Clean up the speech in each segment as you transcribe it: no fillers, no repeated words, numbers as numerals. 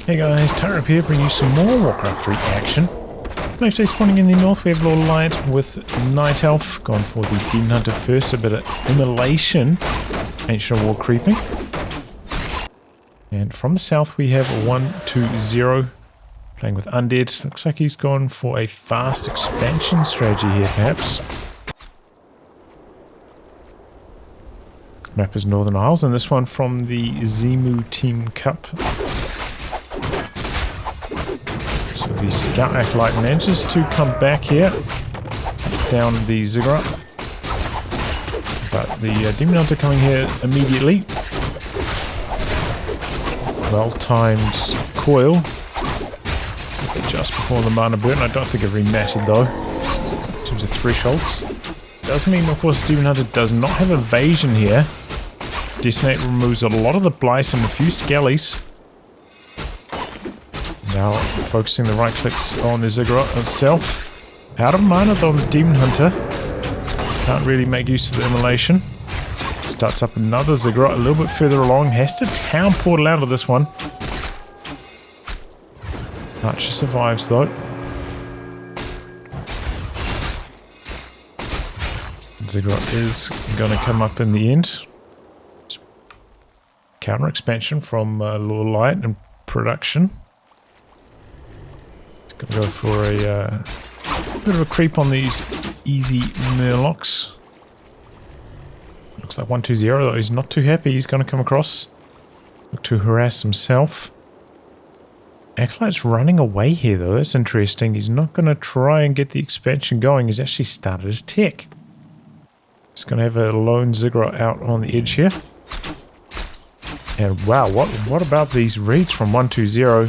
Hey guys, Tyrip here, bringing you some more Warcraft 3 action. Mostly spawning in the north, we have LawLiet with Night Elf. Gone for the Demon Hunter first, a bit of immolation. Ancient War creeping. And from the south we have 1-2-0. Playing with Undead. Looks like he's gone for a fast expansion strategy here, perhaps. Map is Northern Isles, and this one from the Zimu Team Cup. So the Scout Acolyte manages to come back here. It's down the Ziggurat. But the Demon Hunter coming here immediately. Well-timed coil. Just before the mana burn. I don't think it rematted though. In terms of thresholds. Does mean, of course, Demon Hunter does not have evasion here. Detonate removes a lot of the blight and a few skellies. Now focusing the right clicks on the Ziggurat itself. Out of mana though, the Demon Hunter. Can't really make use of the immolation. Starts up another Ziggurat a little bit further along. Has to town portal out of this one. Archer survives though. Ziggurat is going to come up in the end. Counter expansion from LawLiet and production. It's going to go for a bit of a creep on these easy Murlocs. Looks like 1-2-0 though. He's not too happy. He's going to come across. Look to harass himself. Acolyte's running away here though. That's interesting. He's not going to try and get the expansion going. He's actually started his tech. He's going to have a lone Ziggurat out on the edge here. And wow, what about these reads from 1-2-0?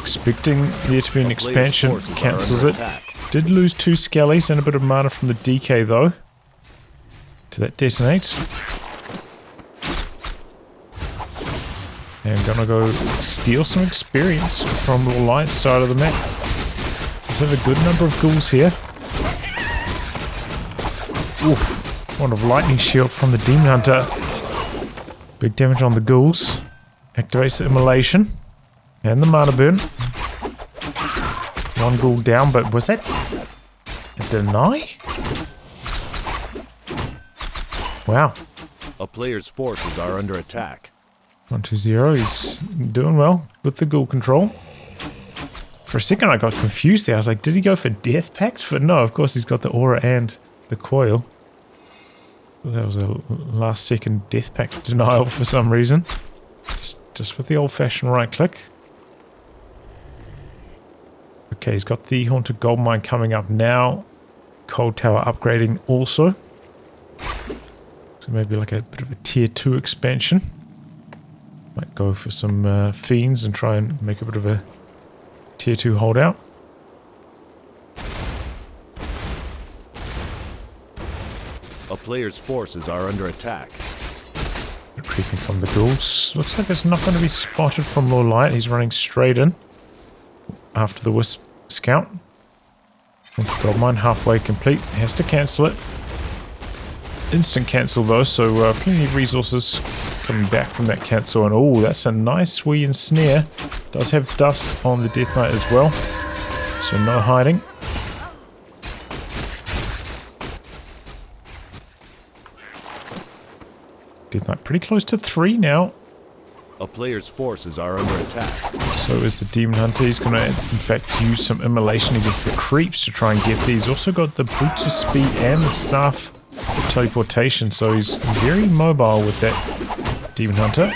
Expecting there to be an expansion, cancels it. Did lose 2 skellies and a bit of mana from the DK though. To that detonate. And gonna go steal some experience from the light side of the map. Let's have a good number of ghouls here. Oof. One of lightning shield from the Demon Hunter. Big damage on the ghouls. Activates the immolation. And the mana burn. One ghoul down, but was that a deny? Wow. A player's forces are under attack. 1-2-0, he's doing well with the ghoul control. For a second I got confused there. I was like, did he go for Death Pact? But no, of course he's got the aura and the coil. That was a last second Death Pact denial for some reason. Just with the old fashioned right click. Okay, he's got the Haunted Goldmine coming up now. Cold Tower upgrading also. So maybe like a bit of a tier 2 expansion. Might go for some fiends and try and make a bit of a tier 2 holdout. A player's forces are under attack. Creeping from the ghouls. Looks like it's not going to be spotted from LawLiet. He's running straight in after the Wisp Scout. Goldmine halfway complete. Has to cancel it. Instant cancel though, so plenty of resources coming back from that cancel. And oh, that's a nice wee ensnare. Does have dust on the Death Knight as well, so no hiding. Death Knight pretty close to 3 now. A player's forces are under attack. So is the Demon Hunter. He's going to, in fact, use some immolation against the creeps to try and get these. Also got the Boots of Speed and the Staff of Teleportation, so he's very mobile with that Demon Hunter.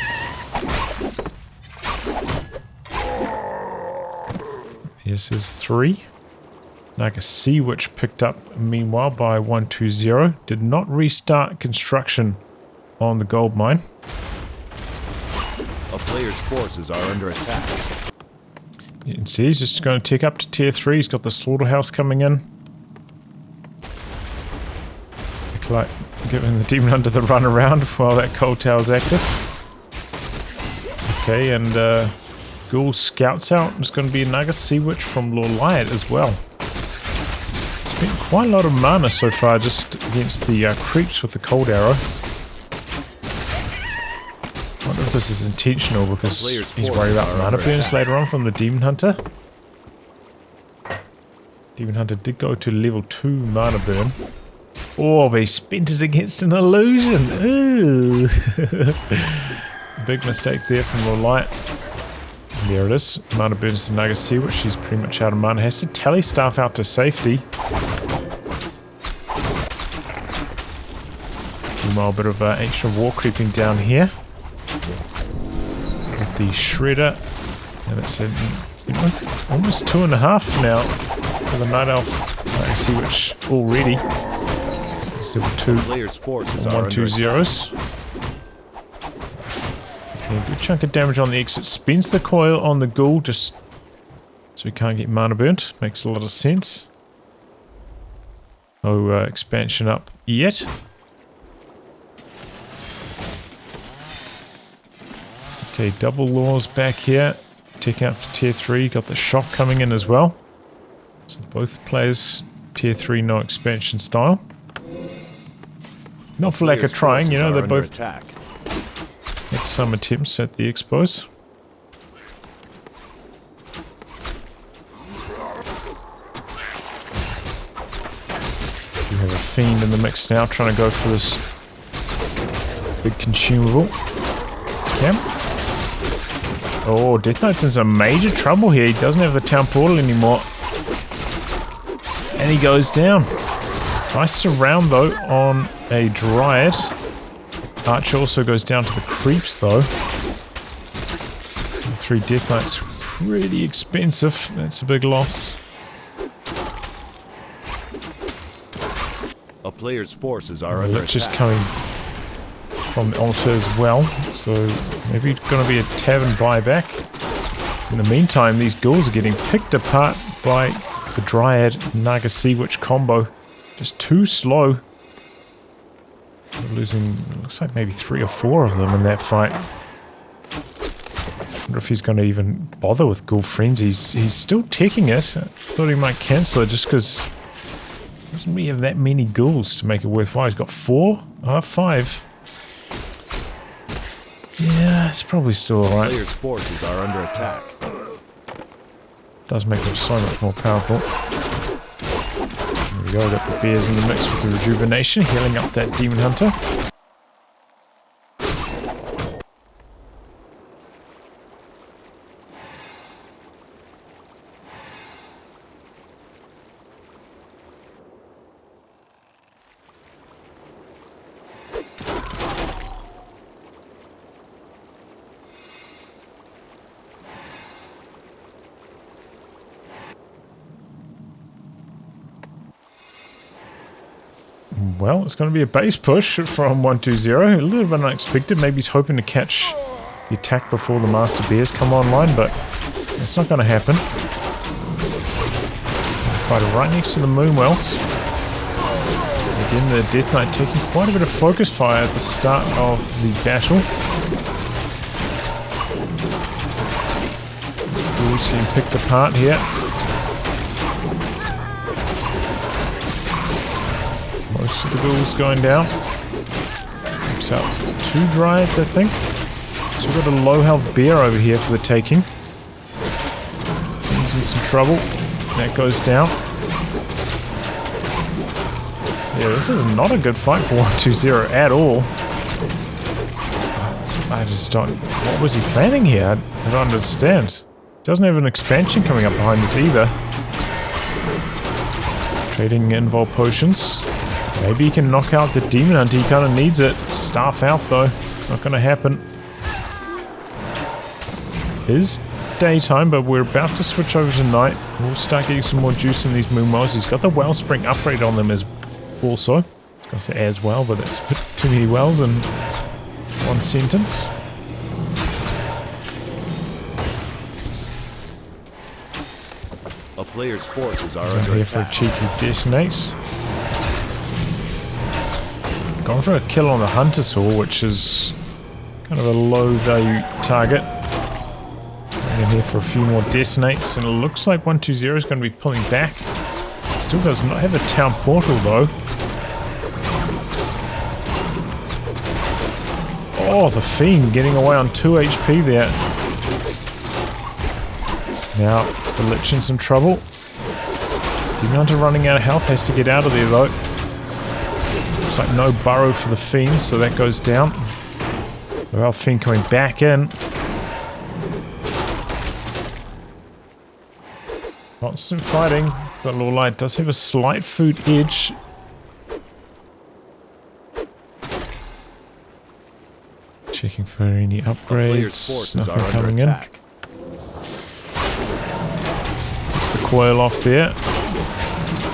Here's his 3. Like a Sea Witch picked up meanwhile by 1-2-0. Did not restart construction on the gold mine. A player's forces are under attack. You can see he's just going to tick up to tier 3. He's got the slaughterhouse coming in. Like giving the Demon Hunter the run around while that cold tower's active. Okay, and Ghoul scouts out. There's going to be another Sea Witch from LawLiet as well. Spent quite a lot of mana so far just against the creeps with the cold arrow. Wonder if this is intentional because Player's he's worried about forces are mana under burns attack. later on from the Demon Hunter. Demon Hunter did go to level 2 mana burn. Oh, but he spent it against an illusion. Ooh. Big mistake there from LawLiet. There it is. Mana burns to Nagasi, which she's pretty much out of mana. Has to tally staff out to safety. Meanwhile, a bit of ancient war creeping down here. With the Shredder. And it's at, almost 2.5 now for the Night Elf Nagasi, which already is level 2. Player's forces are 1, under 2 attack. zeros. Okay, good chunk of damage on the exit. Spins the coil on the ghoul just so we can't get mana burnt. Makes a lot of sense. No expansion up yet. Okay, double laws back here. Taking out to tier 3. Got the shock coming in as well. So both players tier 3, no expansion style. Not for lack of Player's trying, you know, forces they're are under both attack. had some attempts at the expos. We have a fiend in the mix now, trying to go for this big consumable. Camp. Oh, Death Knight's in some major trouble here. He doesn't have the town portal anymore. And he goes down. Nice surround though on a Dryad. Archer also goes down to the creeps though. 3 Death Knights, pretty expensive. That's a big loss. A player's forces are under Lich is attack. coming from the altar as well. So maybe it's going to be a tavern buyback. In the meantime, these ghouls are getting picked apart by the Dryad Naga Sea Witch combo. Just too slow. They're losing, looks like maybe 3 or 4 of them in that fight. Wonder if he's going to even bother with Ghoul Frenzy. He's still taking it. I thought he might cancel it just because doesn't really have that many ghouls to make it worthwhile. He's got 4? 5. Yeah, it's probably still alright. Player's forces are under attack. Does make him so much more powerful. There we go, got the bears in the mix with the rejuvenation, healing up that Demon Hunter. Well, it's going to be a base push from 120. A little bit unexpected. Maybe he's hoping to catch the attack before the Master Bears come online, but it's not going to happen. Fighter right next to the Moonwells. Again, the Death Knight taking quite a bit of focus fire at the start of the battle. Ghouls getting picked apart here. Most of the ghouls going down. Picks up 2 Dryads, I think. So we've got a low health bear over here for the taking. He's in some trouble. That goes down. Yeah, this is not a good fight for 120 at all. I just don't... What was he planning here? I don't understand. Doesn't have an expansion coming up behind this either. Trading invul potions. Maybe he can knock out the Demon Hunter. He kind of needs it. Staff out though. Not going to happen. It is daytime, but we're about to switch over to night. We'll start getting some more juice in these Moonwells. He's got the Wellspring upgrade on them as also. I was going to say as well, but that's a bit too many wells in one sentence. A player's forces are He's under here for a attack. cheeky detonate. Going for a kill on the Hunter Saw, which is kind of a low value target. In here for a few more detonates, and it looks like 120 is going to be pulling back. Still does not have a town portal though. Oh, the Fiend getting away on 2 HP there. Now, the Lich in some trouble. Demon Hunter running out of health, has to get out of there though. Looks like no burrow for the Fiend, so that goes down. Well, Fiend coming back in. Constant fighting, but LawLiet does have a slight food edge. Checking for any upgrades. Nothing coming in. Gets the coil off there.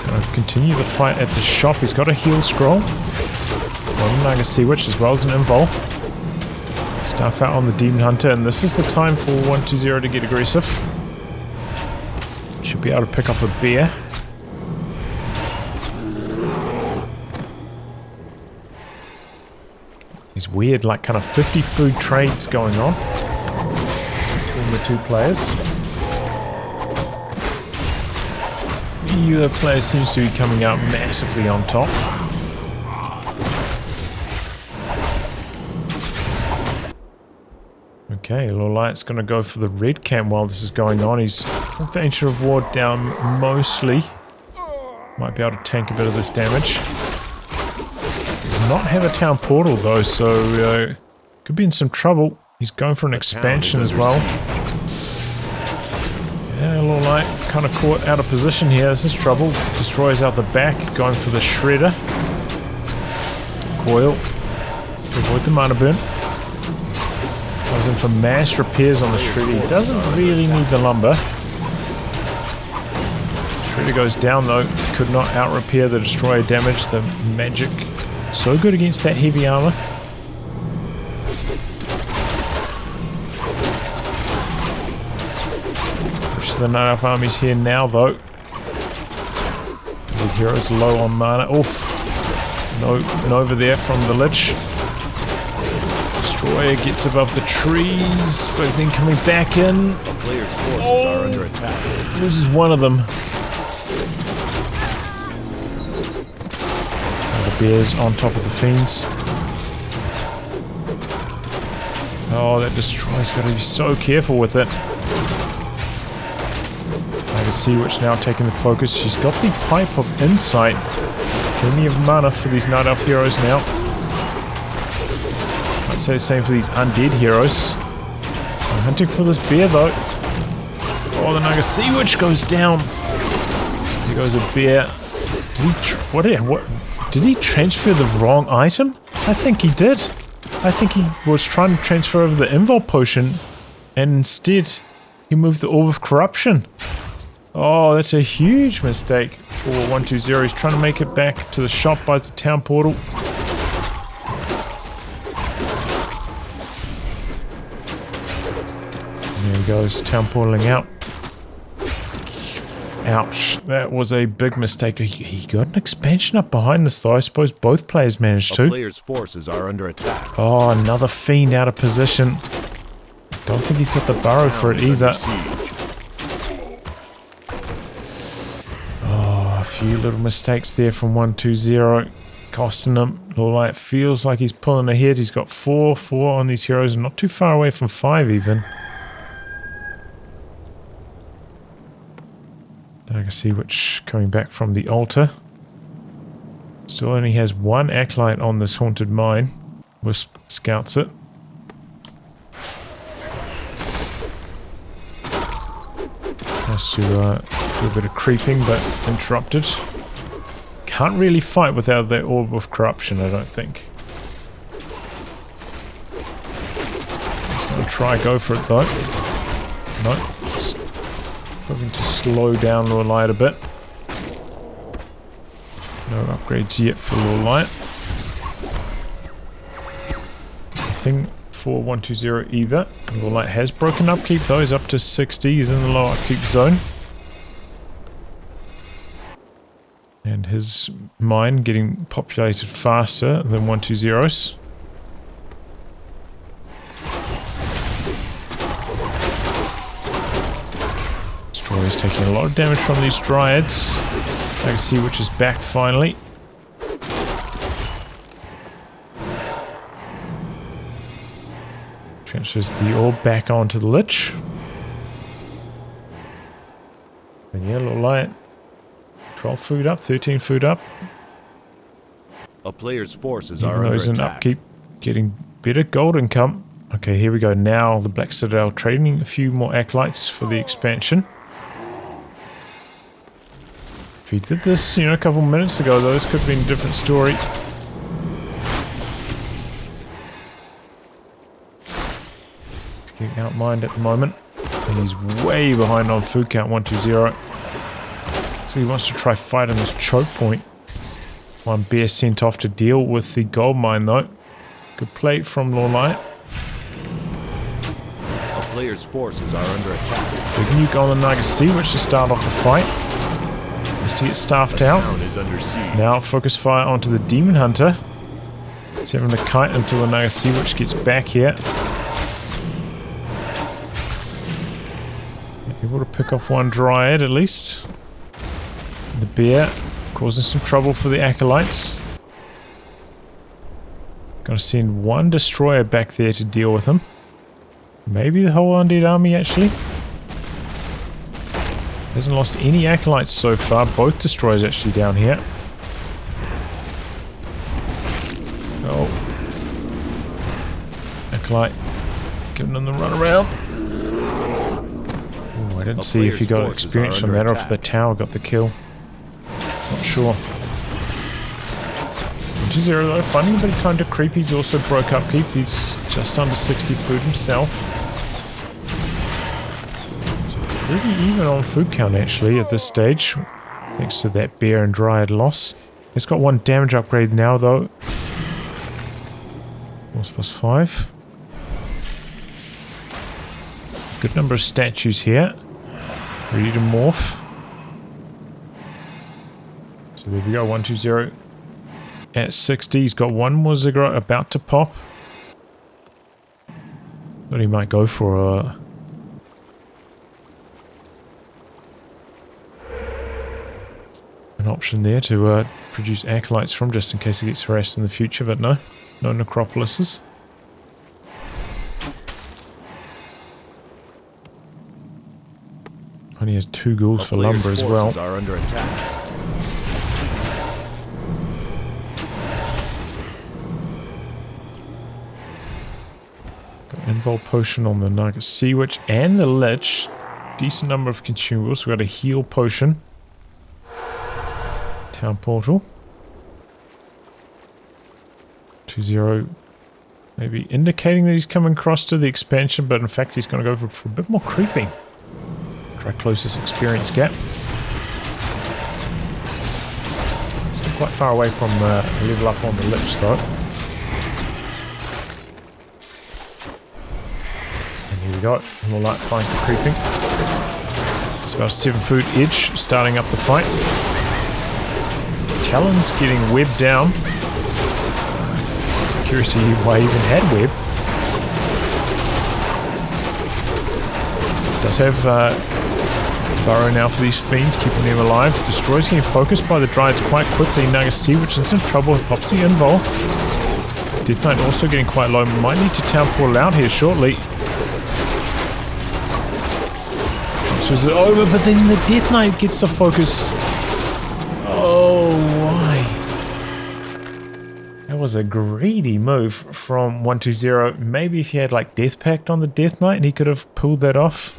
Gonna continue the fight at the shop. He's got a heal scroll. One Naga Sea Witch as well as an invul. Stuff out on the Demon Hunter, and this is the time for 120 to get aggressive. Should be able to pick off a bear. These weird, like, kind of 50 food trades going on between the two players. Either player seems to be coming out massively on top. Okay, LawLiet's going to go for the red cam while this is going on. He's got the Ancient of War down mostly. Might be able to tank a bit of this damage. Does not have a town portal though, so could be in some trouble. He's going for an expansion as well. Yeah, LawLiet kind of caught out of position here. This is trouble. Destroys out the back, going for the shredder. Coil to avoid the mana burn. Goes in for mass repairs on the shredder. He doesn't really need the lumber. Shredder goes down though. Could not out repair the destroyer damage. The magic so good against that heavy armor. Push the Night Elf armies here now though. The hero's low on mana. Oof. No Nova there from the Lich. Destroyer gets above the trees, but then coming back in. A player's forces are under attack. Loses one of them. The bears on top of the Fiends. Oh, that Destroyer's got to be so careful with it. I can see which now taking the focus. She's got the Pipe of Insight. Plenty of mana for these Night Elf heroes now. I'd say the same for these Undead heroes. I'm hunting for this bear though. Oh, the Naga Sea Witch goes down. There goes a bear. Did he transfer the wrong item? I think he did. I think he was trying to transfer over the invul potion, and instead he moved the Orb of Corruption. Oh, that's a huge mistake for 120. He's trying to make it back to the shop by the town portal. There he goes, town portaling out. Ouch, that was a big mistake. He got an expansion up behind this though. I suppose both players managed to. A player's forces are under attack. Oh, another Fiend out of position. Don't think he's got the burrow for it either. Oh, a few little mistakes there from 120. Costing him. LawLiet feels like he's pulling ahead. He's got 4 on these heroes and not too far away from 5 even. I can see which coming back from the altar. Still only has 1 acolyte on this haunted mine. Wisp scouts it. Has to do a bit of creeping, but interrupted. Can't really fight without that Orb of Corruption, I don't think. He's going to try go for it though. No. Looking to slow down LawLiet a bit. No upgrades yet for LawLiet. Nothing for 120 either. LawLiet has broken upkeep though. He's up to 60. He's in the low upkeep zone. And his mine getting populated faster than 120's. Destroyer's taking a lot of damage from these Dryads. I can see which is back finally. Transfers the orb back onto the Lich. And yeah, LawLiet. 12 food up, 13 food up. A player's forces Even are though under he's in attack. upkeep, getting better gold income. Okay, here we go. Now the Black Citadel trading a few more acolytes for the expansion. If he did this, you know, a couple minutes ago, though, this could have been a different story. He's getting outmined at the moment. And he's way behind on food count, 120. So he wants to try fight on his choke point. One bear sent off to deal with the gold mine, though. Good play from LawLiet. A player's forces are under attack. Big nuke on the Naga Sea, which to start off the fight. Has to get staffed out. Town is under siege. Now focus fire onto the Demon Hunter. He's having to kite until the Naga Sea, which gets back here. Able to pick off one Dryad at least. The bear causing some trouble for the acolytes. Gotta send one destroyer back there to deal with him. Maybe the whole Undead army actually. Hasn't lost any acolytes so far. Both destroyers actually down here. Oh. Acolyte giving them the run around. Oh, I didn't see if he got experience from that or if the tower got the kill. Not sure. 2-0 though, finding a bit of time to creep. He's also broke upkeep. He's just under 60 food himself. So pretty even on food count actually at this stage. Thanks to that bear and dryad loss. He's got one damage upgrade now though. Force +5. Good number of statues here. Ready to morph. So there we go, 120 at 60. He's got one more Ziggurat about to pop. Thought he might go for an option there to produce acolytes from, just in case he gets harassed in the future, but no necropolises. Only has 2 ghouls for lumber as well. Are under attack. Invul potion on the Naga Sea Witch and the Lich. Decent number of consumables. We've got a heal potion. Town portal. 2-0. Maybe indicating that he's coming across to the expansion, but in fact he's going to go for a bit more creeping. Try closest experience gap. Still quite far away from level up on the Lich though. Here we go. LawLiet finds the creeping. It's about a 7 food edge starting up the fight. Talon's getting webbed down. Curious to see why he even had web. Does have burrow now for these fiends, keeping them alive. Destroy's getting focused by the Dryads quite quickly. Naga Sea Witch is in trouble. Pops the invul. Death Knight also getting quite low. Might need to town portal out here shortly. Is it over, but then the Death Knight gets the focus. Oh, why? That was a greedy move from 120. Maybe if he had like Death Pact on the Death Knight, he could have pulled that off.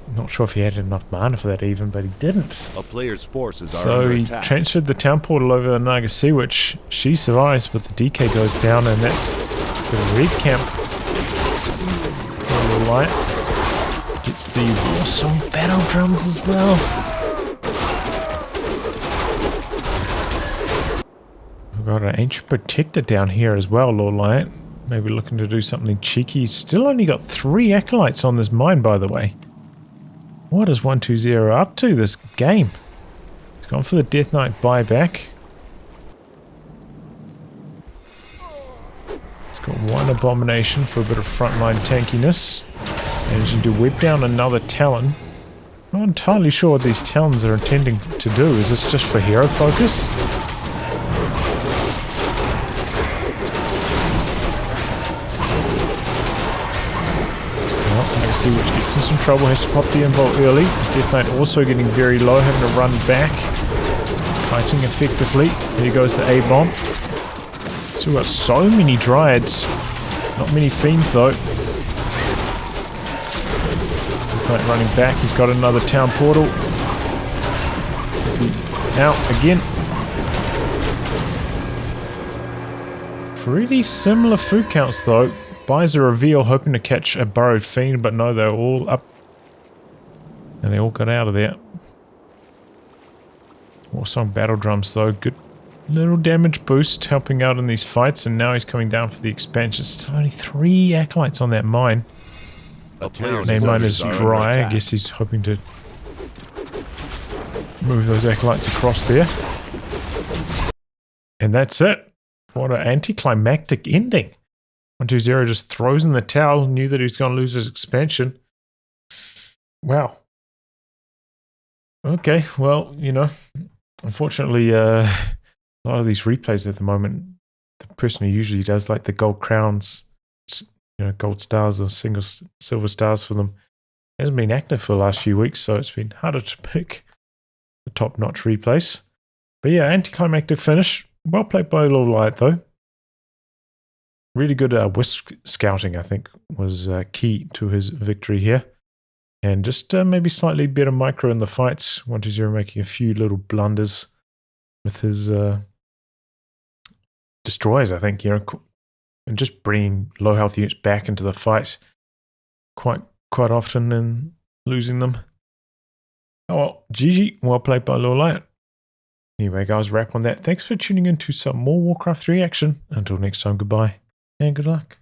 I'm not sure if he had enough mana for that even, but he didn't. A player's forces are so under he attack. transferred the town portal over to Naga Sea Witch. She survives, but the DK goes down, and that's the red camp. LawLiet. Gets the Warsong battle drums as well. We've got an Ancient Protector down here as well, LawLiet. Maybe looking to do something cheeky. Still only got 3 acolytes on this mine, by the way. What is 120 up to this game? He's gone for the Death Knight buyback. He's got one Abomination for a bit of frontline tankiness. Managing to whip down another Talon. Not entirely sure what these Talons are intending to do. Is this just for hero focus? WC3, which gets in some trouble. Has to pop the invul early. Death Knight also getting very low, having to run back. Fighting effectively. There goes the A-bomb. Still got so many Dryads. Not many Fiends though. Death Knight running back. He's got another town portal. Out again. Pretty similar food counts though. Buys a reveal hoping to catch a burrowed fiend, but no, they're all up. And they all got out of there. Warsong battle drums though, good little damage boost helping out in these fights, and now he's coming down for the expansion. Still only 3 acolytes on that mine. Name mine is dry, I guess he's hoping to move those acolytes across there. And that's it. What an anticlimactic ending. 120 just throws in the towel, knew that he was going to lose his expansion. Wow. Okay, well, you know, unfortunately, a lot of these replays at the moment, the person who usually does like the gold crowns, you know, gold stars or silver stars for them, hasn't been active for the last few weeks, so it's been harder to pick the top-notch replays. But yeah, anticlimactic finish. Well played by LawLiet though. Really good whisk scouting, I think, was key to his victory here. And just maybe slightly better micro in the fights. 120 making a few little blunders with his destroyers, I think, you know, and just bringing low health units back into the fight quite often and losing them. Oh well, GG, well played by LawLiet. Anyway, guys, wrap on that. Thanks for tuning in to some more Warcraft 3 action. Until next time, goodbye and good luck.